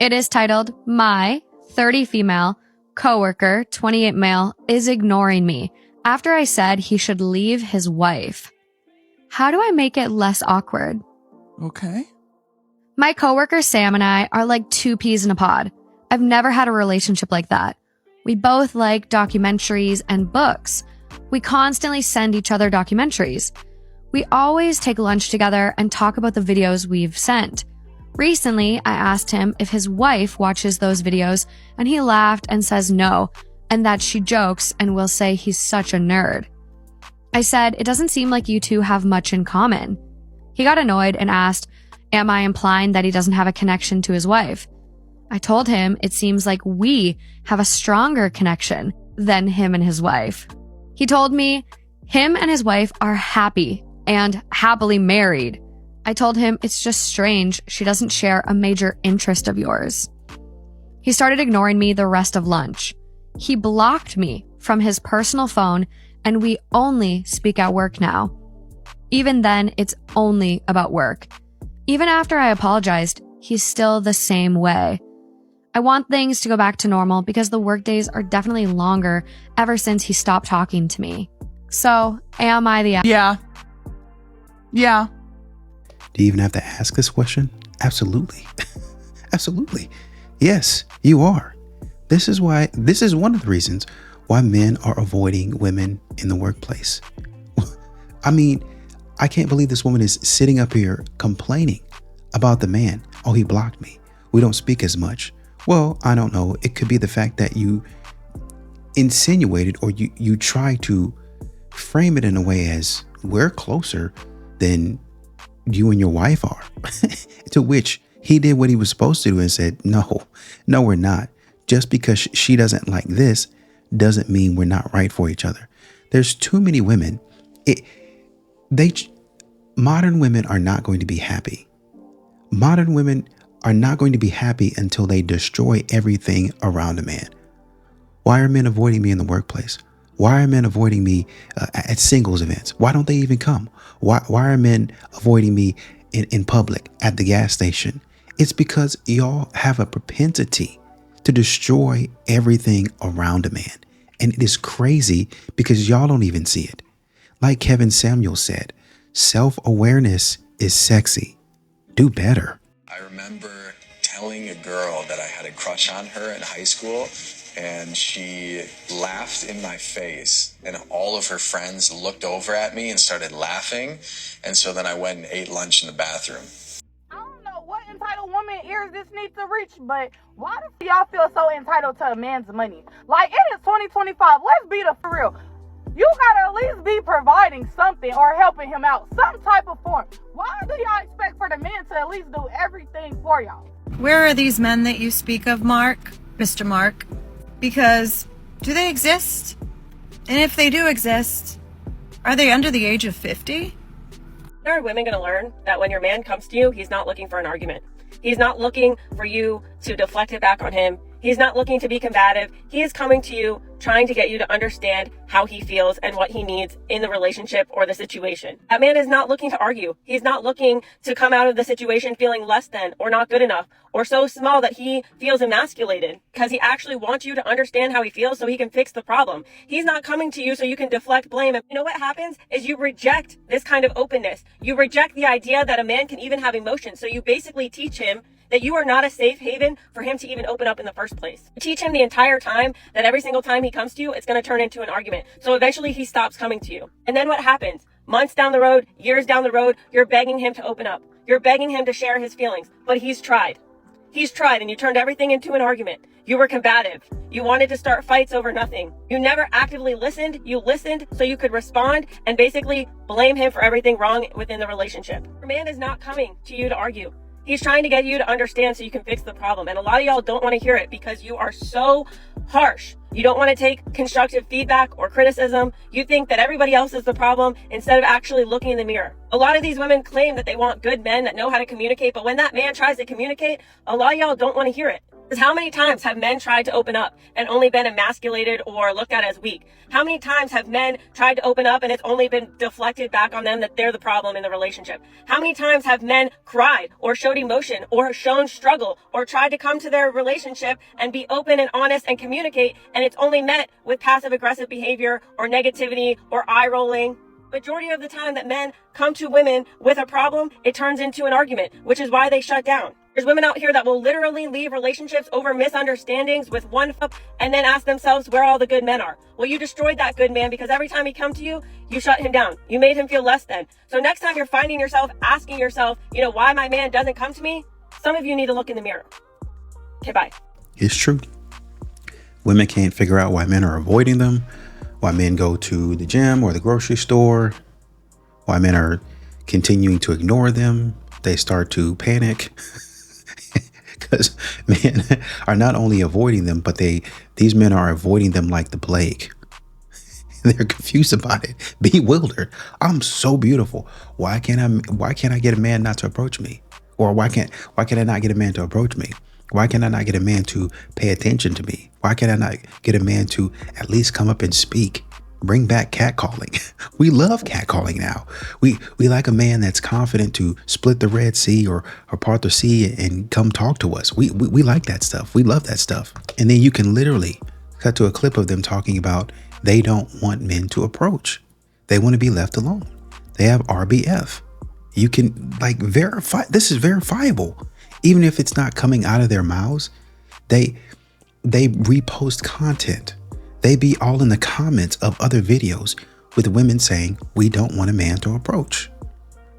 It is titled, My 30 Female Coworker, 28 Male, is ignoring me after I said he should leave his wife. How do I make it less awkward? Okay. My coworker Sam and I are like two peas in a pod. I've never had a relationship like that. We both like documentaries and books. We constantly send each other documentaries. We always take lunch together and talk about the videos we've sent. Recently, I asked him if his wife watches those videos, and he laughed and says no, and that she jokes and will say he's such a nerd. I said, it doesn't seem like you two have much in common. He got annoyed and asked, am I implying that he doesn't have a connection to his wife? I told him it seems like we have a stronger connection than him and his wife. He told me him and his wife are happy and happily married. I told him it's just strange she doesn't share a major interest of yours. He started ignoring me the rest of lunch. He blocked me from his personal phone, and we only speak at work now. Even then, it's only about work. Even after I apologized, he's still the same way. I want things to go back to normal because the workdays are definitely longer ever since he stopped talking to me. So, am I the... Yeah. Do you even have to ask this question? Absolutely. Absolutely. Yes, you are. This is one of the reasons why men are avoiding women in the workplace. I mean, I can't believe this woman is sitting up here complaining about the man. Oh, he blocked me. We don't speak as much. Well, I don't know. It could be the fact that you insinuated or you try to frame it in a way as we're closer than you and your wife are. To which he did what he was supposed to do and said, no, we're not. Just because she doesn't like this doesn't mean we're not right for each other. There's too many women. Modern women are not going to be happy. Modern women are not going to be happy until they destroy everything around a man. Why are men avoiding me in the workplace? Why are men avoiding me at singles events? Why don't they even come? Why are men avoiding me in public, at the gas station? It's because y'all have a propensity to destroy everything around a man. And it is crazy because y'all don't even see it. Like Kevin Samuels said, self-awareness is sexy. Do better. I remember telling a girl that I had a crush on her in high school, and she laughed in my face, and all of her friends looked over at me and started laughing. And so then I went and ate lunch in the bathroom. I don't know what entitled woman ears this needs to reach, but why do y'all feel so entitled to a man's money? Like, it is 2025. Let's be for real. You gotta at least be providing something or helping him out, some type of form. Why do y'all expect for the man to at least do everything for y'all? Where are these men that you speak of, Mr. Mark? Because do they exist? And if they do exist, are they under the age of 50? There are women going to learn that when your man comes to you, he's not looking for an argument. He's not looking for you to deflect it back on him. He's not looking to be combative. He is coming to you, trying to get you to understand how he feels and what he needs in the relationship or the situation. That man is not looking to argue. He's not looking to come out of the situation feeling less than or not good enough or so small that he feels emasculated, because he actually wants you to understand how he feels so he can fix the problem. He's not coming to you so you can deflect blame. And you know what happens is you reject this kind of openness. You reject the idea that a man can even have emotions. So you basically teach him that you are not a safe haven for him to even open up in the first place. You teach him the entire time that every single time he comes to you, it's going to turn into an argument. So eventually he stops coming to you. And then what happens? Months down the road, years down the road, you're begging him to open up. You're begging him to share his feelings. But he's tried. He's tried, and you turned everything into an argument. You were combative. You wanted to start fights over nothing. You never actively listened. You listened so you could respond and basically blame him for everything wrong within the relationship. Your man is not coming to you to argue. He's trying to get you to understand so you can fix the problem. And a lot of y'all don't want to hear it because you are so harsh. You don't want to take constructive feedback or criticism. You think that everybody else is the problem instead of actually looking in the mirror. A lot of these women claim that they want good men that know how to communicate, but when that man tries to communicate, a lot of y'all don't want to hear it. Because how many times have men tried to open up and only been emasculated or looked at as weak? How many times have men tried to open up and it's only been deflected back on them that they're the problem in the relationship? How many times have men cried or showed emotion or shown struggle or tried to come to their relationship and be open and honest and communicate, and it's only met with passive aggressive behavior or negativity or eye rolling? Majority of the time that men come to women with a problem, it turns into an argument, which is why they shut down. There's women out here that will literally leave relationships over misunderstandings with one fuck and then ask themselves where all the good men are. Well, you destroyed that good man because every time he come to you, you shut him down. You made him feel less than. So next time you're finding yourself asking yourself, why my man doesn't come to me, some of you need to look in the mirror. Okay, bye. It's true. Women can't figure out why men are avoiding them, why men go to the gym or the grocery store, why men are continuing to ignore them. They start to panic because men are not only avoiding them, but these men are avoiding them like the plague. They're confused about it, bewildered. I'm so beautiful. Why can't I get a man not to approach me? Or why can I not get a man to approach me? Why can I not get a man to pay attention to me? Why can I not get a man to at least come up and speak? Bring back catcalling. We love catcalling now. We like a man that's confident to split the Red Sea or part the sea and come talk to us. We like that stuff. We love that stuff. And then you can literally cut to a clip of them talking about they don't want men to approach. They want to be left alone. They have RBF. You can verify. This is verifiable. Even if it's not coming out of their mouths, they repost content. They be all in the comments of other videos with women saying, we don't want a man to approach.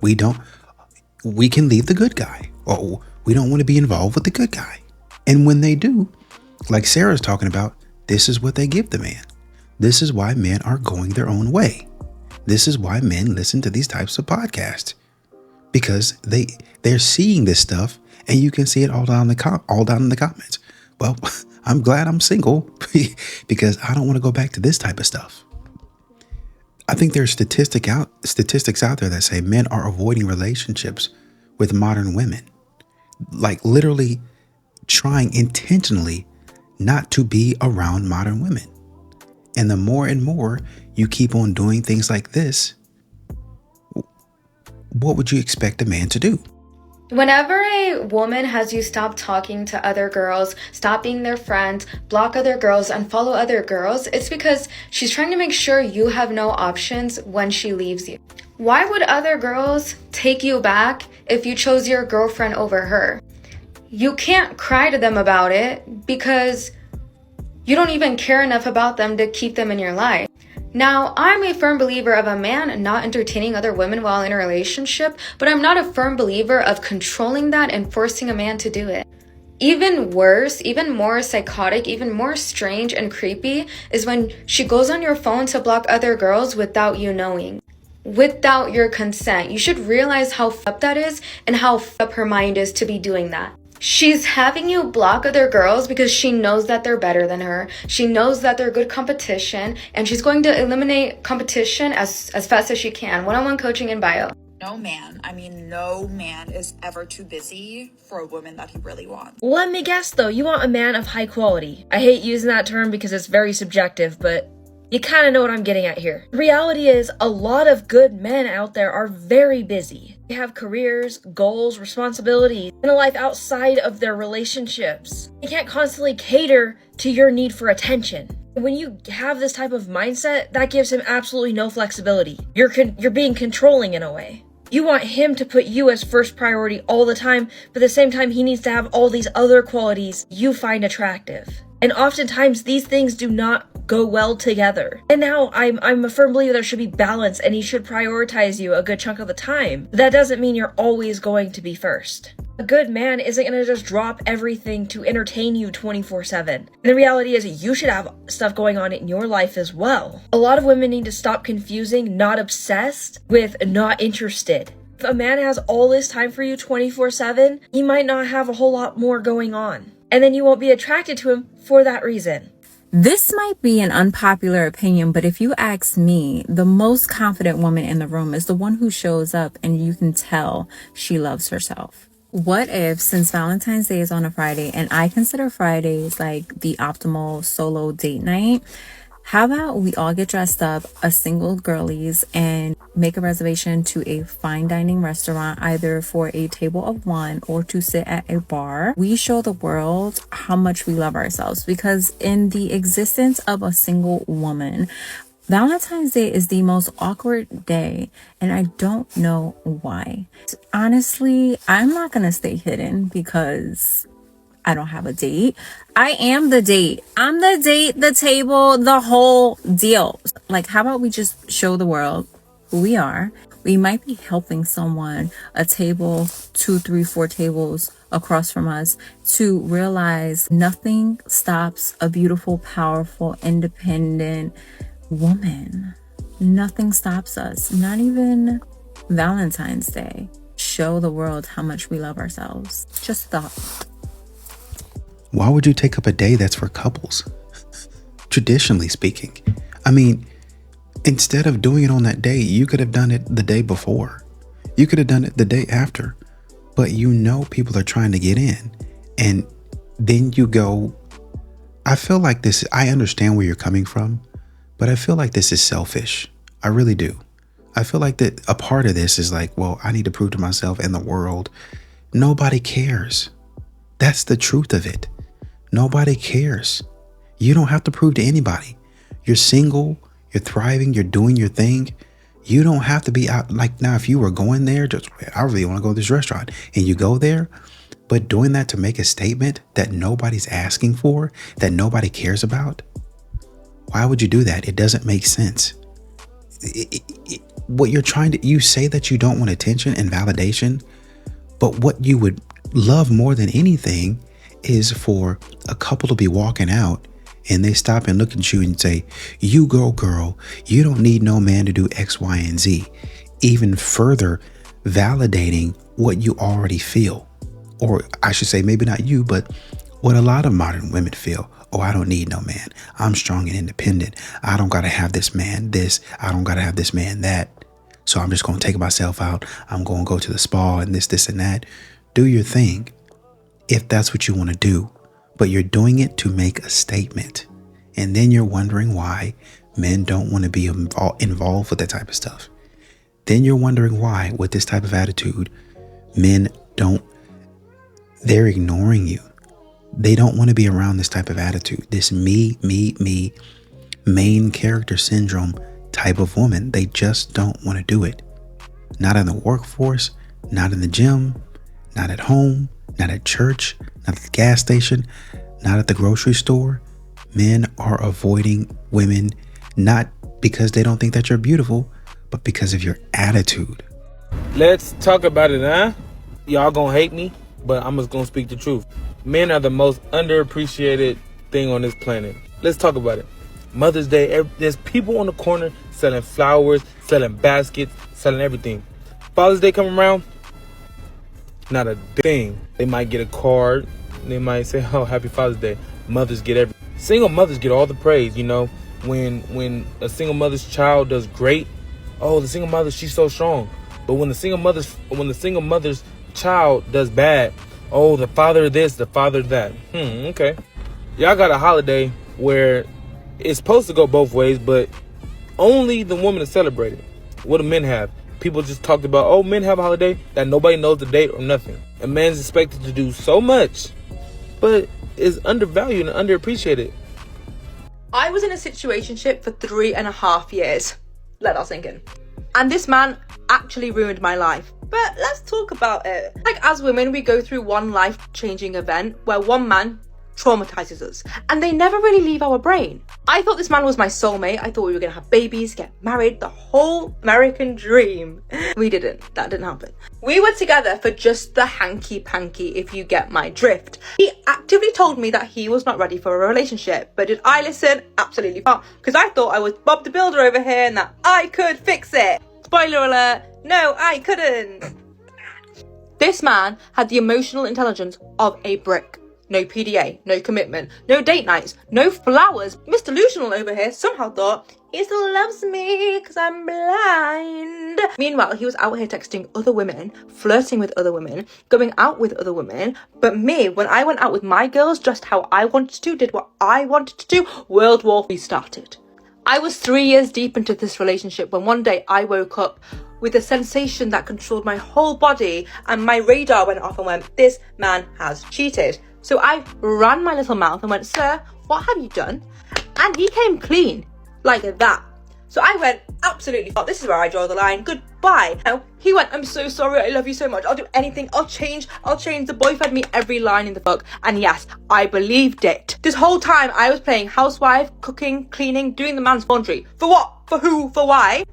We can leave the good guy, or we don't want to be involved with the good guy. And when they do, like Sarah's talking about, this is what they give the man. This is why men are going their own way. This is why men listen to these types of podcasts, because they're seeing this stuff, and you can see it all down in the comments. Well, I'm glad I'm single because I don't want to go back to this type of stuff. I think there's statistics out there that say men are avoiding relationships with modern women, like literally trying intentionally not to be around modern women. And the more and more you keep on doing things like this, what would you expect a man to do? Whenever a woman has you stop talking to other girls, stop being their friend, block other girls, unfollow other girls, it's because she's trying to make sure you have no options when she leaves you. Why would other girls take you back if you chose your girlfriend over her? You can't cry to them about it because you don't even care enough about them to keep them in your life. Now, I'm a firm believer of a man not entertaining other women while in a relationship, but I'm not a firm believer of controlling that and forcing a man to do it. Even worse, even more psychotic, even more strange and creepy is when she goes on your phone to block other girls without you knowing, without your consent. You should realize how f***ed up that is and how f***ed up her mind is to be doing that. She's having you block other girls because she knows that they're better than her. She knows that they're good competition, and she's going to eliminate competition as fast as she can. One-on-one coaching in bio. No man is ever too busy for a woman that he really wants. Let me guess though, you want a man of high quality. I hate using that term because it's very subjective, but you kind of know what I'm getting at here. The reality is, a lot of good men out there are very busy. They have careers, goals, responsibilities, and a life outside of their relationships. They can't constantly cater to your need for attention. When you have this type of mindset, that gives him absolutely no flexibility. You're being controlling in a way. You want him to put you as first priority all the time, but at the same time, he needs to have all these other qualities you find attractive. And oftentimes, these things do not go well together. And now, I'm a firm believer there should be balance, and he should prioritize you a good chunk of the time. But that doesn't mean you're always going to be first. A good man isn't going to just drop everything to entertain you 24/7. And the reality is you should have stuff going on in your life as well. A lot of women need to stop confusing not obsessed with not interested. If a man has all this time for you 24/7, he might not have a whole lot more going on. And then you won't be attracted to him for that reason. This might be an unpopular opinion, but if you ask me, the most confident woman in the room is the one who shows up and you can tell she loves herself. What if, since Valentine's Day is on a Friday and I consider Fridays like the optimal solo date night, how about we all get dressed up as single girlies and make a reservation to a fine dining restaurant, either for a table of one or to sit at a bar. We show the world how much we love ourselves, because in the existence of a single woman, Valentine's Day is the most awkward day, and I don't know why. Honestly, I'm not gonna stay hidden because I don't have a date. I am the date. I'm the date, the table, the whole deal. Like, how about we just show the world who we are? We might be helping someone a table, 2, 3, 4 tables across from us to realize nothing stops a beautiful, powerful, independent woman. Nothing stops us. Not even Valentine's Day. Show the world how much we love ourselves. Just thought. Why would you take up a day that's for couples? Traditionally speaking. I mean, instead of doing it on that day, you could have done it the day before. You could have done it the day after. But you know people are trying to get in. And then you go, I feel like this, I understand where you're coming from, but I feel like this is selfish. I really do. I feel like that a part of this is like, well, I need to prove to myself and the world. Nobody cares. That's the truth of it. Nobody cares. You don't have to prove to anybody. You're single, you're thriving, you're doing your thing. You don't have to be out. Like, now, if you were going there, just, I really want to go to this restaurant, and you go there, but doing that to make a statement that nobody's asking for, that nobody cares about, why would you do that? It doesn't make sense. What you're trying to, you say that you don't want attention and validation, but what you would love more than anything is for a couple to be walking out and they stop and look at you and say, you go, girl, you don't need no man to do X, Y, and Z. Even further validating what you already feel. Or I should say, maybe not you, but what a lot of modern women feel. Oh, I don't need no man. I'm strong and independent. I don't got to have this man this. I don't got to have this man that. So I'm just going to take myself out. I'm going to go to the spa and this, and that. Do your thing if that's what you want to do. But you're doing it to make a statement. And then you're wondering why men don't want to be involved with that type of stuff. Then you're wondering why, with this type of attitude, men they're ignoring you. They don't want to be around this type of attitude. This me, main character syndrome type of woman. They just don't want to do it. Not in the workforce, not in the gym, not at home, not at church, not at the gas station, not at the grocery store. Men are avoiding women, not because they don't think that you're beautiful, but because of your attitude. Let's talk about it, huh? Y'all gonna hate me, but I'm just gonna speak the truth. Men are the most underappreciated thing on this planet. Let's talk about it. Mother's Day, there's people on the corner selling flowers, selling baskets, selling everything. Father's Day come around, not a thing. They might get a card. They might say, oh, happy Father's Day. Mothers get everything. Single mothers get all the praise, you know. When a single mother's child does great, oh, the single mother, she's so strong. But when the single mother's child does bad, oh, the father this, the father that. Okay. Y'all got a holiday where it's supposed to go both ways, but only the woman is celebrated. What do men have? People just talked about, oh, men have a holiday that nobody knows the date or nothing. A man's expected to do so much, but is undervalued and underappreciated. I was in a situationship for 3.5 years. Let that sink in. And this man actually ruined my life. But let's talk about it. Like, as women, we go through one life-changing event where one man traumatizes us, and they never really leave our brain. I thought this man was my soulmate. I thought we were gonna have babies, get married, the whole American dream. We didn't. That didn't happen. We were together for just the hanky-panky, if you get my drift. He actively told me that he was not ready for a relationship, but did I listen? Absolutely not, because I thought I was Bob the Builder over here and that I could fix it. Spoiler alert, no, I couldn't. This man had the emotional intelligence of a brick. No PDA, no commitment, no date nights, no flowers. Mr. Delusional over here somehow thought he still loves me because I'm blind. Meanwhile, he was out here texting other women, flirting with other women, going out with other women. But me, when I went out with my girls, just how I wanted to, did what I wanted to do, World War III started. I was 3 years deep into this relationship when one day I woke up with a sensation that controlled my whole body, and my radar went off and went, this man has cheated. So I ran my little mouth and went, sir, what have you done? And he came clean, like that. So I went, absolutely not, this is where I draw the line, goodbye. Now, he went, I'm so sorry, I love you so much, I'll do anything, I'll change. The boy fed me every line in the book, and yes, I believed it. This whole time I was playing housewife, cooking, cleaning, doing the man's laundry. For what? For who? For why?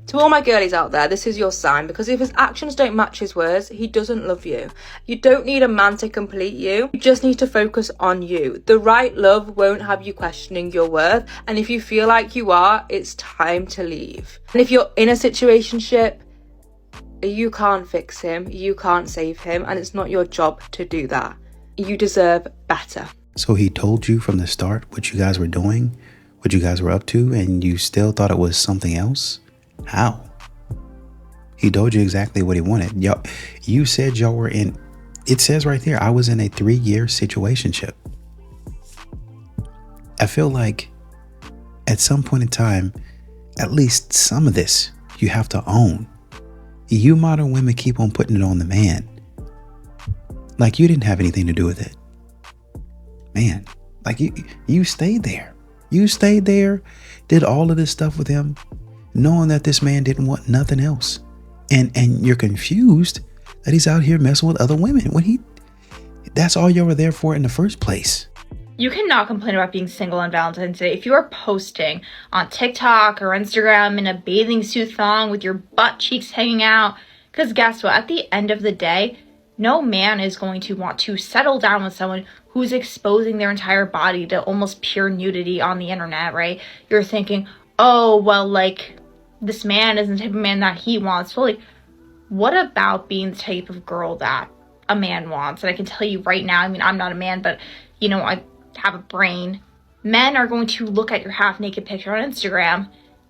To all my girlies out there, this is your sign, because if his actions don't match his words, he doesn't love you. You don't need a man to complete you. You just need to focus on you. The right love won't have you questioning your worth, and if you feel like you are, it's time to leave. And if you're in a situationship, you can't fix him, you can't save him, and it's not your job to do that. You deserve better. So he told you from the start what you guys were doing, what you guys were up to, and you still thought it was something else? How? He told you exactly what he wanted. Y'all, you said y'all were in, it says right there, I was in a 3-year situationship. I feel like at some point in time, at least some of this you have to own. You modern women keep on putting it on the man. Like you didn't have anything to do with it. Man, like you stayed there. You stayed there, did all of this stuff with him, knowing that this man didn't want nothing else. And you're confused that he's out here messing with other women when that's all you were there for in the first place. You cannot complain about being single on Valentine's Day if you are posting on TikTok or Instagram in a bathing suit thong with your butt cheeks hanging out. Because guess what? At the end of the day, no man is going to want to settle down with someone who's exposing their entire body to almost pure nudity on the internet, right? You're thinking, oh, well, like, this man isn't the type of man that he wants. Well, like, what about being the type of girl that a man wants? And I can tell you right now, I mean, I'm not a man, but, you know, I have a brain. Men are going to look at your half-naked picture on Instagram,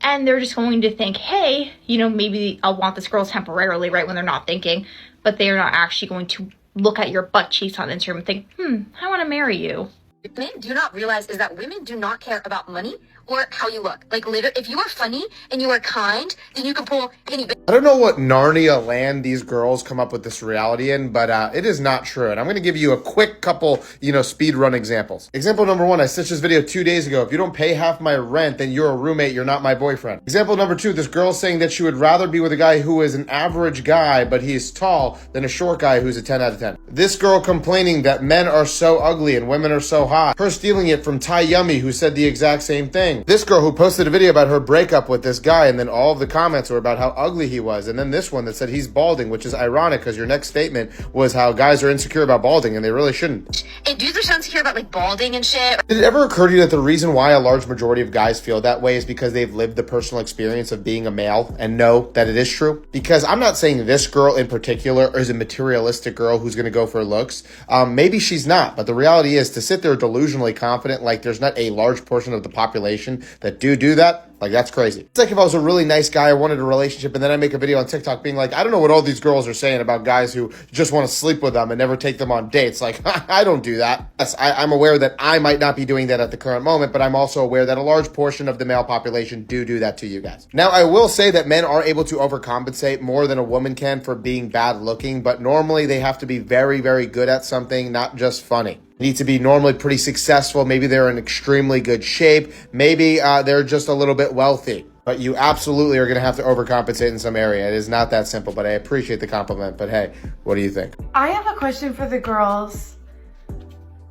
and they're just going to think, hey, you know, maybe I'll want this girl temporarily, right, when they're not thinking, but they are not actually going to look at your butt cheeks on Instagram and think, I want to marry you. What men do not realize is that women do not care about money or how you look. Like, literally, if you are funny and you are kind, then you can pull any. I don't know what Narnia land these girls come up with this reality in, but it is not true. And I'm going to give you a quick couple, speed run examples. Example number 1, I stitched this video 2 days ago. If you don't pay half my rent, then you're a roommate. You're not my boyfriend. Example number 2, this girl saying that she would rather be with a guy who is an average guy, but he's tall, than a short guy who's a 10 out of 10. This girl complaining that men are so ugly and women are so hot. Her stealing it from Ty Yummy, who said the exact same thing. This girl who posted a video about her breakup with this guy, and then all of the comments were about how ugly he was. And then this one that said he's balding, which is ironic because your next statement was how guys are insecure about balding, and they really shouldn't. And dudes are so insecure about, like, balding and shit. Did it ever occur to you that the reason why a large majority of guys feel that way is because they've lived the personal experience of being a male and know that it is true? Because I'm not saying this girl in particular is a materialistic girl who's going to go for looks. Maybe she's not, but the reality is to sit there delusionally confident like there's not a large portion of the population that do that, like, that's crazy. It's like if I was a really nice guy, I wanted a relationship, and then I make a video on TikTok being like, I don't know what all these girls are saying about guys who just want to sleep with them and never take them on dates. Like, I don't do that. Yes, I'm aware that I might not be doing that at the current moment, but I'm also aware that a large portion of the male population do that to you guys. Now, I will say that men are able to overcompensate more than a woman can for being bad looking, but normally they have to be very, very good at something, not just funny. Need to be normally pretty successful. Maybe they're in extremely good shape. Maybe they're just a little bit wealthy. But you absolutely are going to have to overcompensate in some area. It is not that simple, but I appreciate the compliment. But hey, what do you think? I have a question for the girls.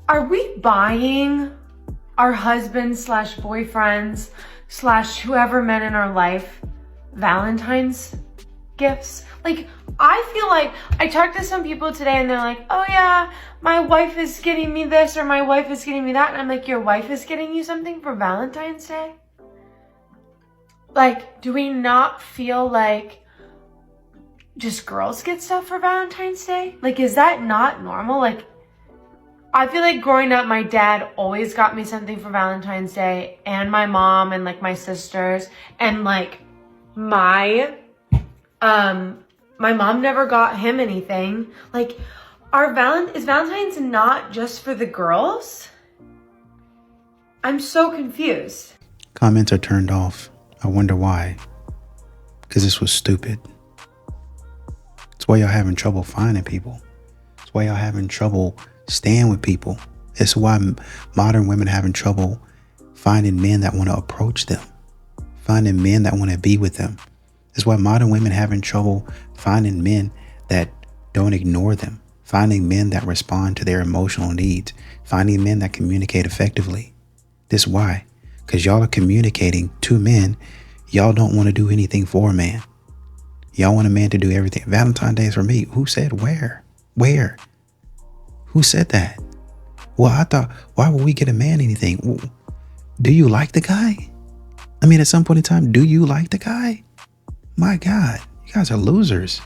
Are we buying our husbands / boyfriends / whoever men in our life Valentine's gifts? Like, I feel like I talked to some people today and they're like, oh yeah, my wife is getting me this or my wife is getting me that. And I'm like, your wife is getting you something for Valentine's Day? Like, do we not feel like just girls get stuff for Valentine's Day? Like, is that not normal? Like, I feel like growing up, my dad always got me something for Valentine's Day, and my mom and like my sisters, and like my mom never got him anything. Like, is Valentine's not just for the girls? I'm so confused. Comments are turned off. I wonder why. Because this was stupid. It's why y'all having trouble finding people. It's why y'all having trouble staying with people. It's why modern women having trouble finding men that want to approach them, finding men that want to be with them. It's why modern women having trouble finding men that don't ignore them, finding men that respond to their emotional needs, finding men that communicate effectively. This why, because y'all are communicating to men. Y'all don't want to do anything for a man. Y'all want a man to do everything. Valentine's Day is for me. Who said where? Where? Who said that? Well, I thought, why would we get a man anything? Do you like the guy? I mean, at some point in time, do you like the guy? My God, you guys are losers.